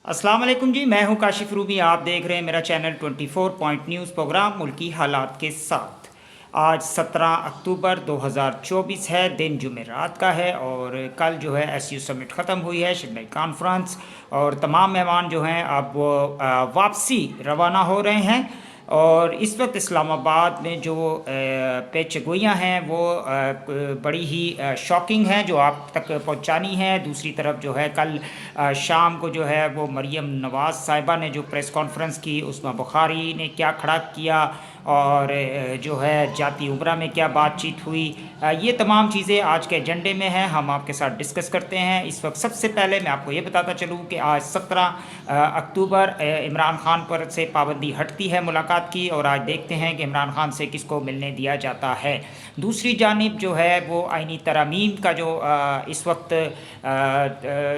अस्सलाम वालेकुम जी, मैं हूं काशिफ रूबी। आप देख रहे हैं मेरा चैनल 24 पॉइंट न्यूज़ प्रोग्राम मुल्की हालात के साथ। आज 17 अक्टूबर 2024 है, दिन जुमेरात का है और कल जो है एसयू समिट ख़त्म हुई है, शंघाई कॉन्फ्रेंस, और तमाम मेहमान जो हैं अब वो वापसी रवाना हो रहे हैं। और इस वक्त इस्लामाबाद में जो पेशगोइयाँ हैं वो बड़ी ही शॉकिंग हैं जो आप तक पहुंचानी है। दूसरी तरफ जो है कल शाम को जो है वो मरीम नवाज़ साहिबा ने जो प्रेस कॉन्फ्रेंस की उसमें बुखारी ने क्या खड़ा किया और जो है जाती उमरा में क्या बातचीत हुई, ये तमाम चीज़ें आज के एजेंडे में हैं, हम आपके साथ डिस्कस करते हैं। इस वक्त सबसे पहले मैं आपको ये बताता चलूँ कि आज 17 अक्टूबर इमरान खान पर से पाबंदी हटती है मुलाकात की, और आज देखते हैं कि इमरान खान से किसको मिलने दिया जाता है। दूसरी जानिब जो है वो आइनी तरमीम का जो इस वक्त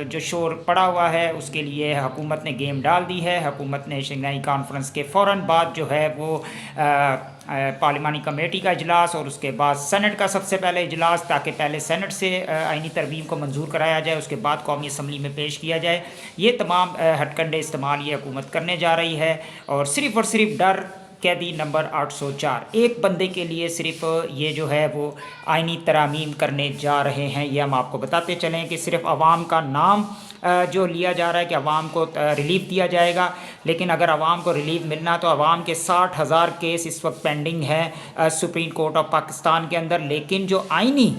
जो शोर पड़ा हुआ है उसके लिए हुकूमत ने गेम डाल दी है। हुकूमत ने शंघाई कॉन्फ्रेंस के फ़ौरन बाद जो है वो पार्लिमानी कमेटी का इजलास और उसके बाद सेनेट का सबसे पहले इजलास, ताकि पहले सेनेट से आइनी तरमीम को मंजूर कराया जाए, उसके बाद कौमी असम्बली में पेश किया जाए। ये तमाम हटकंडे इस्तेमाल ये हुकूमत करने जा रही है, और सिर्फ़ डर कैदी नंबर 804 एक बंदे के लिए सिर्फ ये जो है वो आइनी तरामीम करने जा रहे हैं। ये हम आपको बताते चलें कि सिर्फ अवाम का नाम जो लिया जा रहा है कि अवाम को रिलीफ दिया जाएगा, लेकिन अगर अवाम को रिलीफ मिलना तो अवाम के 60,000 केस इस वक्त पेंडिंग है सुप्रीम कोर्ट ऑफ पाकिस्तान के अंदर, लेकिन जो आइनी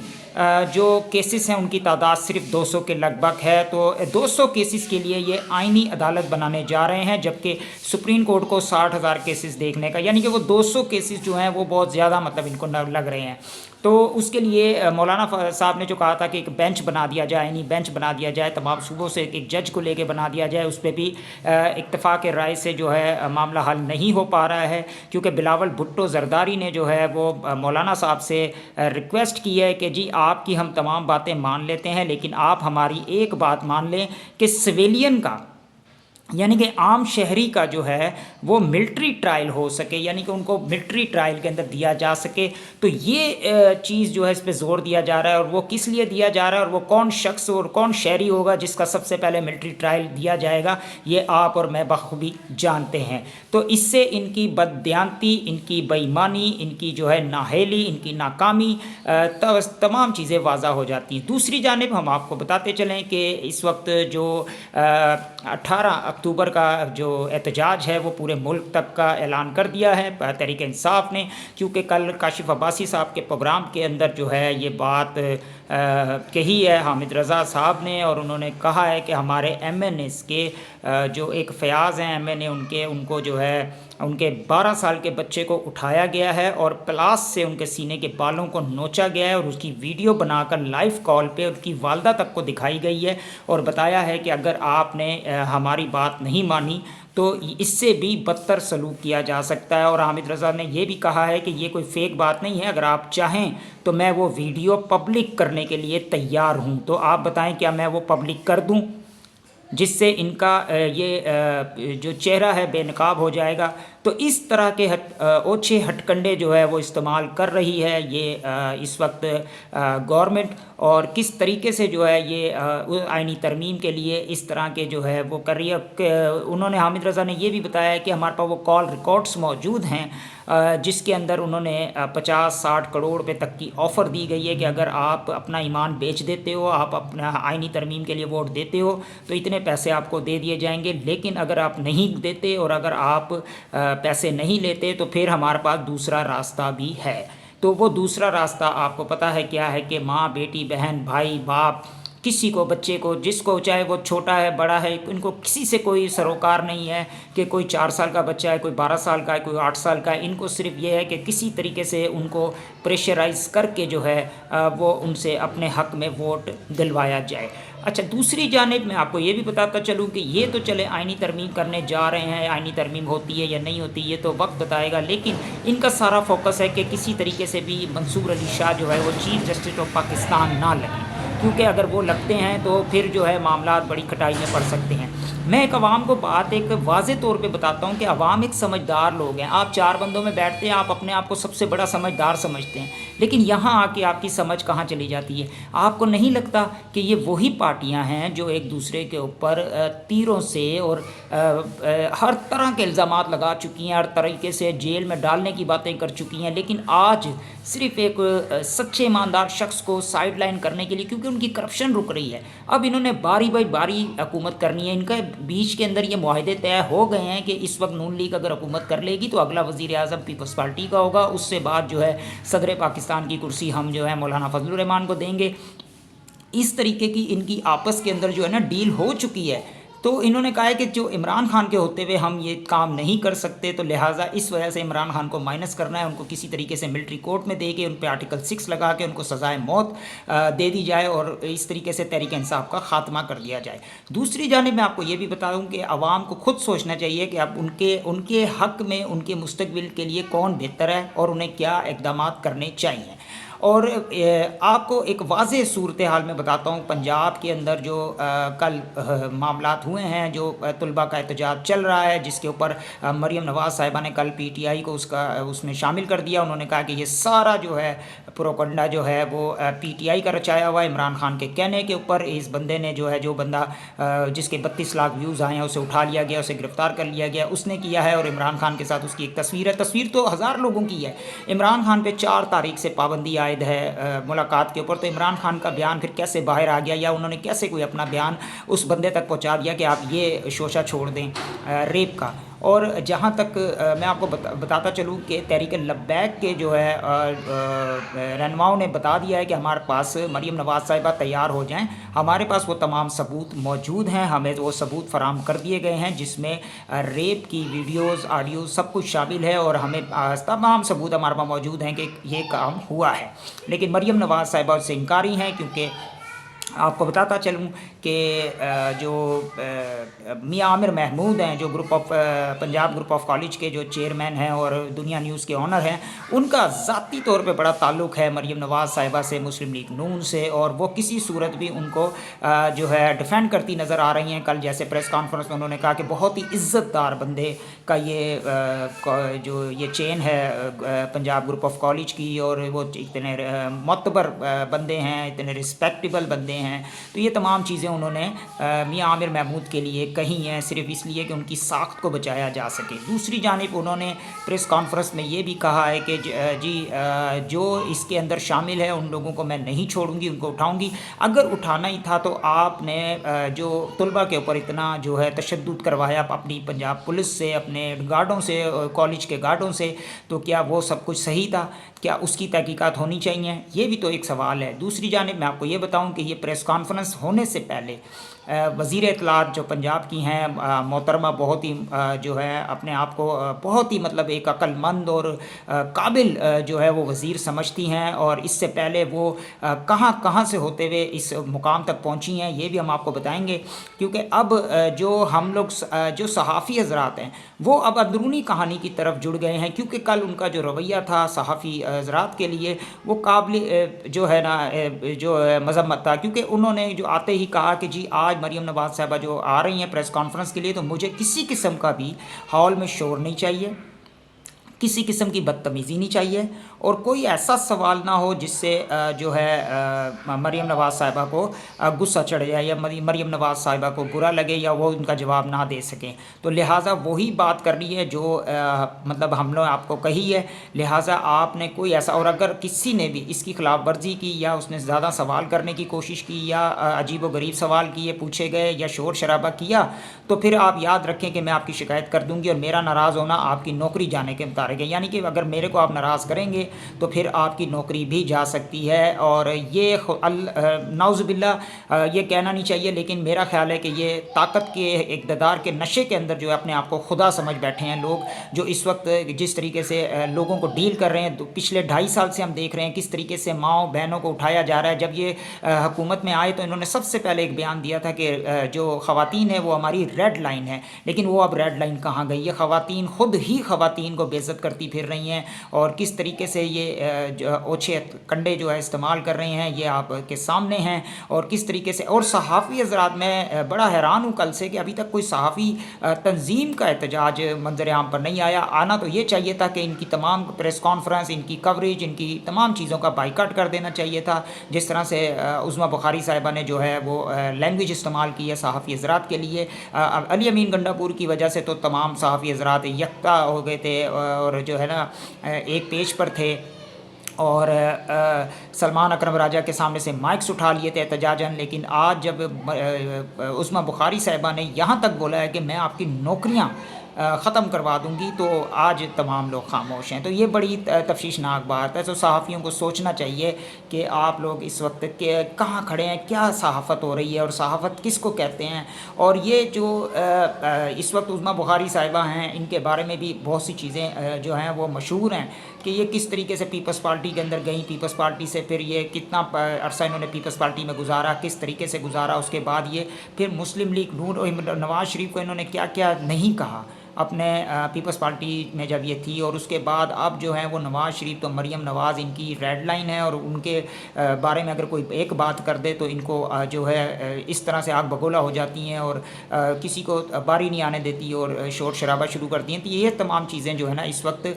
जो केसेस हैं उनकी तादाद सिर्फ 200 के लगभग है। तो 200 केसेस के लिए ये आइनी अदालत बनाने जा रहे हैं, जबकि सुप्रीम कोर्ट को 60,000 केसेस देखने का, यानी कि वो 200 केसेस जो हैं वो बहुत ज़्यादा मतलब इनको लग रहे हैं। तो उसके लिए मौलाना साहब ने जो कहा था कि एक बेंच बना दिया जाए, यानी बेंच बना दिया जाए, तमाम सूबों से एक जज को लेके बना दिया जाए, उस पर भी इत्तफाक राय से जो है मामला हल नहीं हो पा रहा है, क्योंकि बिलावल भुट्टो जरदारी ने जो है वो मौलाना साहब से रिक्वेस्ट की है कि जी आपकी हम तमाम बातें मान लेते हैं, लेकिन आप हमारी एक बात मान लें कि सिविलियन का, यानी कि आम शहरी का जो है वो मिलिट्री ट्रायल हो सके, यानी कि उनको मिलिट्री ट्रायल के अंदर दिया जा सके। तो ये चीज़ जो है इस पे ज़ोर दिया जा रहा है, और वो किस लिए दिया जा रहा है और वो कौन शख्स और कौन शहरी होगा जिसका सबसे पहले मिलिट्री ट्रायल दिया जाएगा, ये आप और मैं बखूबी जानते हैं। तो इससे इनकी बददियांती, इनकी बेईमानी, इनकी जो है नाहेली, इनकी नाकामी, तमाम चीज़ें वाज़ा हो जाती हैं। दूसरी जानिब हम आपको बताते चलें कि इस वक्त जो 18 अक्टूबर का जो एहतजाज है वो पूरे मुल्क तक का ऐलान कर दिया है तहरीक इंसाफ ने, क्योंकि कल काशिफ अब्बासी साहब के प्रोग्राम के अंदर जो है ये बात कही है हामिद रज़ा साहब ने, और उन्होंने कहा है कि हमारे MNAs के जो एक फ़याज़ हैं MNA, उनको जो है उनके 12 साल के बच्चे को उठाया गया है और प्लास से उनके सीने के बालों को नोचा गया है, और उसकी वीडियो बनाकर लाइव कॉल पे उनकी वालदा तक को दिखाई गई है, और बताया है कि अगर आपने हमारी बात नहीं मानी तो इससे भी बदतर सलूक किया जा सकता है। और हामिद रज़ा ने यह भी कहा है कि ये कोई फेक बात नहीं है, अगर आप चाहें तो मैं वो वीडियो पब्लिक करने के लिए तैयार हूँ। तो आप बताएं क्या मैं वो पब्लिक कर दूँ, जिससे इनका ये जो चेहरा है बेनकाब हो जाएगा। तो इस तरह के ओछे हटकंडे जो है वो इस्तेमाल कर रही है ये इस वक्त गवर्नमेंट, और किस तरीके से जो है ये आइनी तरमीम के लिए इस तरह के जो है वो कर रही है। उन्होंने हामिद रज़ा ने ये भी बताया कि हमारे पास वो कॉल रिकॉर्ड्स मौजूद हैं जिसके अंदर उन्होंने 50-60 करोड़ रुपए तक की ऑफ़र दी गई है कि अगर आप अपना ईमान बेच देते हो, आप अपना आइनी तरमीम के लिए वोट देते हो तो इतने पैसे आपको दे दिए जाएंगे, लेकिन अगर आप नहीं देते और अगर आप पैसे नहीं लेते तो फिर हमारे पास दूसरा रास्ता भी है। तो वो दूसरा रास्ता आपको पता है क्या है कि माँ, बेटी, बहन, भाई, बाप, किसी को, बच्चे को, जिसको चाहे वो छोटा है बड़ा है, इनको किसी से कोई सरोकार नहीं है कि कोई 4 साल का बच्चा है, कोई 12 साल का है, कोई 8 साल का है। इनको सिर्फ ये है कि किसी तरीके से उनको प्रेशराइज़ करके जो है वो उनसे अपने हक़ में वोट दिलवाया जाए। अच्छा, दूसरी जानिब मैं आपको ये भी बताता चलूँ कि ये तो चले आइनी तरमीम करने जा रहे हैं, आइनी तरमीम होती है या नहीं होती ये तो वक्त बताएगा, लेकिन इनका सारा फोकस है कि किसी तरीके से भी मंसूर अली शाह जो है वो चीफ जस्टिस ऑफ पाकिस्तान ना लगे, क्योंकि अगर वो लगते हैं तो फिर जो है मामला बड़ी खटाई में पड़ सकते हैं। मैं एक आवाम को बात एक वाज़े तौर पे बताता हूँ कि आवाम एक समझदार लोग हैं। आप 4 बंदों में बैठते हैं, आप अपने आप को सबसे बड़ा समझदार समझते हैं, लेकिन यहाँ आके आपकी समझ कहाँ चली जाती है। आपको नहीं लगता कि ये वही पार्टियाँ हैं जो एक दूसरे के ऊपर तीरों से और हर तरह के इल्ज़ामात लगा चुकी हैं, हर तरीके से जेल में डालने की बातें कर चुकी हैं, लेकिन आज सिर्फ एक सच्चे ईमानदार शख्स को साइड लाइन करने के लिए, क्योंकि उनकी करप्शन रुक रही है, अब इन्होंने बारी बारी बारी हुकूमत करनी है। इनका बीच के अंदर ये मुआहदे तय हो गए हैं कि इस वक्त नून लीग अगर हुकूमत कर लेगी तो अगला वज़ीर आज़म पीपल्स पार्टी का होगा, उससे बाद जो है सदर पाकिस्तान की कुर्सी हम जो है मौलाना फजलुर रहमान को देंगे। इस तरीके की इनकी आपस के अंदर जो है ना डील हो चुकी है। तो इन्होंने कहा है कि जो इमरान खान के होते हुए हम ये काम नहीं कर सकते, तो लिहाजा इस वजह से इमरान खान को माइनस करना है, उनको किसी तरीके से मिलिट्री कोर्ट में दे के उन पर आर्टिकल 6 लगा के उनको सजाए मौत दे दी जाए और इस तरीके से तहरीक इंसाफ का खात्मा कर दिया जाए। दूसरी जानिब मैं आपको ये भी बता दूँ कि आवाम को खुद सोचना चाहिए कि अब उनके हक़ में उनके मुस्तकबिल के लिए कौन बेहतर है और उन्हें क्या इक़दाम करने चाहिए। और आपको एक वाज़ेह सूरत हाल में बताता हूँ। पंजाब के अंदर जो कल मामलात हुए हैं, जो तलबा का एहतजाज चल रहा है, जिसके ऊपर मरीम नवाज़ साहिबा ने कल PTI को उसमें शामिल कर दिया। उन्होंने कहा कि ये सारा जो है प्रोपगंडा जो है वो PTI का रचाया हुआ है, इमरान खान के कहने के ऊपर। इस बंदे ने जो बंदा जिसके 32 लाख व्यूज़ आए हैं उसे उठा लिया गया, उसे गिरफ़्तार कर लिया गया, उसने किया है। और इमरान खान के साथ उसकी एक तस्वीर है, तस्वीर तो 1000 लोगों की है। इमरान खान पे 4 तारीख से पाबंदी आयद है मुलाकात के ऊपर, तो इमरान खान का बयान फिर कैसे बाहर आ गया, या उन्होंने कैसे कोई अपना बयान उस बंदे तक पहुंचा दिया कि आप ये शोशा छोड़ दें रेप का। और जहाँ तक मैं आपको बताता चलूँ कि तहरीक लब्बैक के जो है रहनुमाओं ने बता दिया है कि हमारे पास मरीम नवाज़ साहिबा तैयार हो जाएं, हमारे पास वो तमाम सबूत मौजूद हैं, हमें वो सबूत फराम कर दिए गए हैं जिसमें रेप की वीडियोज़ ऑडियो सब कुछ शामिल है, और हमें तमाम सबूत हमारे पास मौजूद हैं कि ये काम हुआ है। लेकिन मरीम नवाज़ साहिबा उससे इनकारी हैं, क्योंकि आपको बताता चलूँ कि जो मियां आमिर महमूद हैं, जो पंजाब ग्रुप ऑफ कॉलेज के जो चेयरमैन हैं और दुनिया न्यूज़ के ऑनर हैं, उनका ज़ाती तौर पे बड़ा ताल्लुक़ है मरीम नवाज़ साहिबा से, मुस्लिम लीग नून से, और वो किसी सूरत भी उनको जो है डिफेंड करती नज़र आ रही हैं। कल जैसे प्रेस कॉन्फ्रेंस में उन्होंने कहा कि बहुत ही इज़्ज़तदार बंदे का ये जो ये चेन है पंजाब ग्रुप ऑफ कॉलेज की, और वो इतने मोतबर बंदे हैं, इतने रिस्पेक्टेबल बंदे हैं। तो ये तमाम चीज़ें उन्होंने मियां आमिर महमूद के लिए कही हैं, सिर्फ इसलिए कि उनकी साख्त को बचाया जा सके। दूसरी जानिब उन्होंने प्रेस कॉन्फ्रेंस में ये भी कहा है कि जो इसके अंदर शामिल है उन लोगों को मैं नहीं छोड़ूंगी, उनको उठाऊंगी। अगर उठाना ही था तो आपने जो तलबा के ऊपर इतना जो है तशद्दुद करवाया अपनी पंजाब पुलिस से, अपने गार्डों से, कॉलेज के गार्डों से, तो क्या वो सब कुछ सही था? क्या उसकी तहकीकात होनी चाहिए? ये भी तो एक सवाल है। दूसरी जानिब मैं आपको ये बताऊं कि ये प्रेस कॉन्फ्रेंस होने से पहले वज़ीर इत्तलात जो पंजाब की हैं मोहतरमा, बहुत ही जो है अपने आप को बहुत ही मतलब एक अक्लमंद और काबिल जो है वो वज़ीर समझती हैं, और इससे पहले वो कहाँ कहाँ से होते हुए इस मुकाम तक पहुँची हैं ये भी हम आपको बताएंगे। क्योंकि अब जो हम लोग जो सहाफ़ी हज़रात हैं वो अब अंदरूनी कहानी की तरफ जुड़ गए हैं, क्योंकि कल उनका जो रवैया था सहाफ़ी हज़रात के लिए वो काबिल जो है ना जो मज़म्मत था, क्योंकि उन्होंने जो आते ही कहा कि जी आज मरीम नवाज़ साहिबा जो आ रही हैं प्रेस कॉन्फ्रेंस के लिए, तो मुझे किसी किस्म का भी हॉल में शोर नहीं चाहिए, किसी किस्म की बदतमीज़ी नहीं चाहिए, और कोई ऐसा सवाल ना हो जिससे जो है मरीम नवाज़ साहिबा को गुस्सा चढ़ जाए, या मरीम नवाज़ साहिबा को बुरा लगे, या वो उनका जवाब ना दे सकें। तो लिहाजा वही बात करनी है जो मतलब हम लोग आपको कही है। लिहाजा आपने कोई ऐसा, और अगर किसी ने भी इसकी खिलाफ वर्जी की, या उसने ज़्यादा सवाल करने की कोशिश की, या अजीब व गरीब सवाल किए पूछे गए, या शोर शराबा किया, तो फिर आप याद रखें कि मैं आपकी शिकायत कर दूँगी, और मेरा नाराज़ होना आपकी नौकरी जाने के मुताबिक है। यानी कि अगर मेरे को आप नाराज़ करेंगे तो फिर आपकी नौकरी भी जा सकती है। और ये नाउज़ुबिल्लाह ये कहना नहीं चाहिए, लेकिन मेरा ख्याल है कि ये ताकत के इक़्तिदार के नशे के अंदर जो है अपने आप को खुदा समझ बैठे हैं लोग, जो इस वक्त जिस तरीके से लोगों को डील कर रहे हैं। तो पिछले 2.5 साल से हम देख रहे हैं किस तरीके से माँओं बहनों को उठाया जा रहा है। जब ये हुकूमत में आए तो इन्होंने सबसे पहले एक बयान दिया था कि जो ख़वातीन है वो हमारी रेड लाइन है, लेकिन वो अब रेड लाइन कहाँ गई है? ख़वातीन खुद ही ख़वातीन को बेइज्जत سیاست کرتی پھر رہی ہیں اور کس طریقے سے یہ جو اوچھے کنڈے جو ہے استعمال کر رہے ہیں یہ آپ کے سامنے ہیں، اور کس طریقے سے، اور صحافی حضرات میں بڑا حیران ہوں کل سے کہ ابھی تک کوئی صحافی تنظیم کا احتجاج منظر عام پر نہیں آیا۔ آنا تو یہ چاہیے تھا کہ ان کی تمام پریس کانفرنس، ان کی کوریج، ان کی تمام چیزوں کا بائیکاٹ کر دینا چاہیے تھا۔ جس طرح سے عظمیٰ بخاری صاحبہ نے جو ہے وہ لینگویج استعمال کی ہے صحافی حضرات کے لیے، علی امین گنڈا پور کی وجہ سے تو تمام صحافی حضرات یکتا ہو گئے تھے اور جو ہے نا ایک پیج پر تھے، اور سلمان اکرم راجہ کے سامنے سے مائکس اٹھا لیے تھے احتجاجاً۔ لیکن آج جب عظمیٰ بخاری صاحبہ نے یہاں تک بولا ہے کہ میں آپ کی نوکریاں ختم کروا دوں گی، تو آج تمام لوگ خاموش ہیں۔ تو یہ بڑی تفشیشناک بات ہے۔ تو صحافیوں کو سوچنا چاہیے کہ آپ لوگ اس وقت کہاں کھڑے ہیں، کیا صحافت ہو رہی ہے اور صحافت کس کو کہتے ہیں۔ اور یہ جو اس وقت عظمیٰ بخاری صاحبہ ہیں، ان کے بارے میں بھی بہت سی چیزیں جو ہیں وہ مشہور ہیں کہ یہ کس طریقے سے پیپلز پارٹی کے اندر گئیں، پیپلز پارٹی سے پھر یہ کتنا عرصہ انہوں نے پیپلز پارٹی میں گزارا، کس طریقے سے گزارا، اس کے بعد یہ پھر مسلم لیگ نون، نواز شریف کو انہوں نے کیا کیا نہیں کہا اپنے پیپلز پارٹی میں جب یہ تھی، اور اس کے بعد اب جو ہیں وہ نواز شریف تو مریم نواز ان کی ریڈ لائن ہے، اور ان کے بارے میں اگر کوئی ایک بات کر دے تو ان کو جو ہے اس طرح سے آگ بگولا ہو جاتی ہیں اور کسی کو باری نہیں آنے دیتی اور شور شرابہ شروع کرتی ہیں۔ تو یہ تمام چیزیں جو ہے نا اس وقت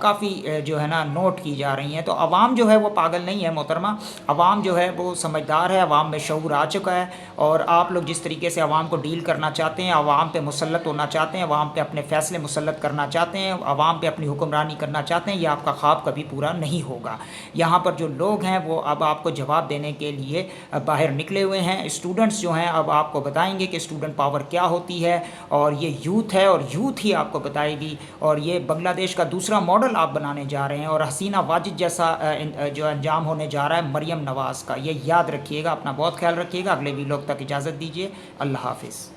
کافی جو ہے نا نوٹ کی جا رہی ہیں۔ تو عوام جو ہے وہ پاگل نہیں ہے محترمہ، عوام جو ہے وہ سمجھدار ہے، عوام میں شعور آ چکا ہے، اور آپ لوگ جس طریقے سے عوام کو ڈیل کرنا چاہتے ہیں، عوام پہ مسلط ہونا چاہتے ہیں، عوام پہ اپنے فیصلے مسلط کرنا چاہتے ہیں، عوام پہ اپنی حکمرانی کرنا چاہتے ہیں، یہ آپ کا خواب کبھی پورا نہیں ہوگا۔ یہاں پر جو لوگ ہیں وہ اب آپ کو جواب دینے کے لیے باہر نکلے ہوئے ہیں۔ اسٹوڈنٹس جو ہیں اب آپ کو بتائیں گے کہ اسٹوڈنٹ پاور کیا ہوتی ہے، اور یہ یوتھ ہے اور یوتھ ہی آپ کو بتائے گی، اور یہ بنگلہ دیش کا دوسرا ماڈل آپ بنانے جا رہے ہیں، اور حسینہ واجد جیسا جو انجام ہونے جا رہا ہے مریم نواز کا۔ یہ یاد رکھیے گا، اپنا بہت خیال رکھیے گا۔ اگلے ویلاگ تک اجازت دیجیے، اللہ حافظ۔